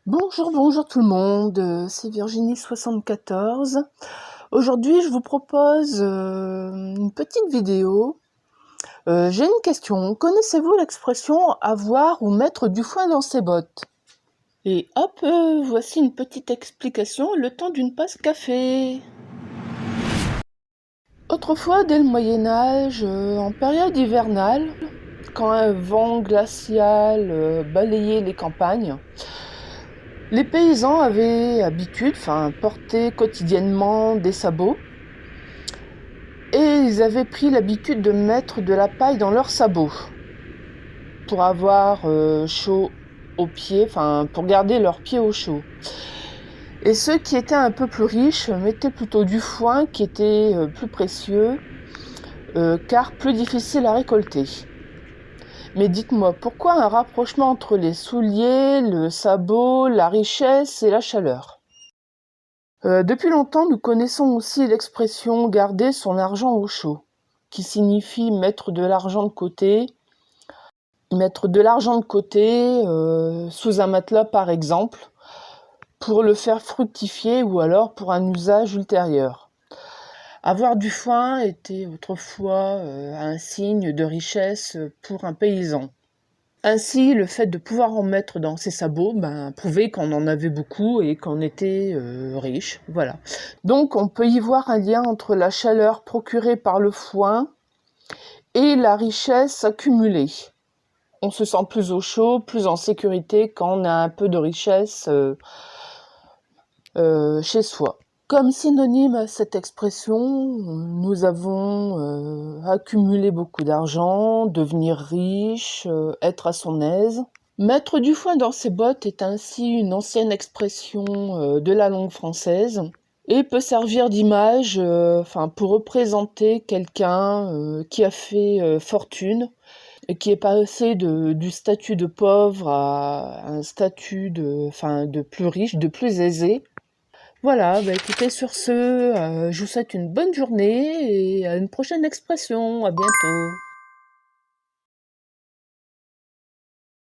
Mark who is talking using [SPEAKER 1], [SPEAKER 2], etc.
[SPEAKER 1] Bonjour, bonjour tout le monde, c'est Virginie74. Aujourd'hui, je vous propose une petite vidéo. J'ai une question. Connaissez-vous l'expression avoir ou mettre du foin dans ses bottes? Et hop, voici une petite explication, le temps d'une passe café. Autrefois, dès le Moyen-Âge, en période hivernale, quand un vent glacial balayait les campagnes, les paysans avaient habitude, portaient quotidiennement des sabots et ils avaient pris l'habitude de mettre de la paille dans leurs sabots pour avoir chaud aux pieds, pour garder leurs pieds au chaud. Et ceux qui étaient un peu plus riches mettaient plutôt du foin qui était plus précieux car plus difficile à récolter. Mais dites-moi, pourquoi un rapprochement entre les souliers, le sabot, la richesse et la chaleur? Depuis longtemps, nous connaissons aussi l'expression « garder son argent au chaud », qui signifie mettre de l'argent de côté. Mettre de l'argent de côté sous un matelas par exemple, pour le faire fructifier ou alors pour un usage ultérieur. Avoir du foin était autrefois un signe de richesse pour un paysan. Ainsi, le fait de pouvoir en mettre dans ses sabots prouvait qu'on en avait beaucoup et qu'on était riche. Voilà. Donc, on peut y voir un lien entre la chaleur procurée par le foin et la richesse accumulée. On se sent plus au chaud, plus en sécurité quand on a un peu de richesse chez soi. Comme synonyme à cette expression, nous avons accumulé beaucoup d'argent, devenir riche, être à son aise. Mettre du foin dans ses bottes est ainsi une ancienne expression de la langue française et peut servir d'image pour représenter quelqu'un qui a fait fortune et qui est passé du statut de pauvre à un statut de plus riche, de plus aisé. Voilà, écoutez, sur ce, je vous souhaite une bonne journée et à une prochaine expression. À bientôt.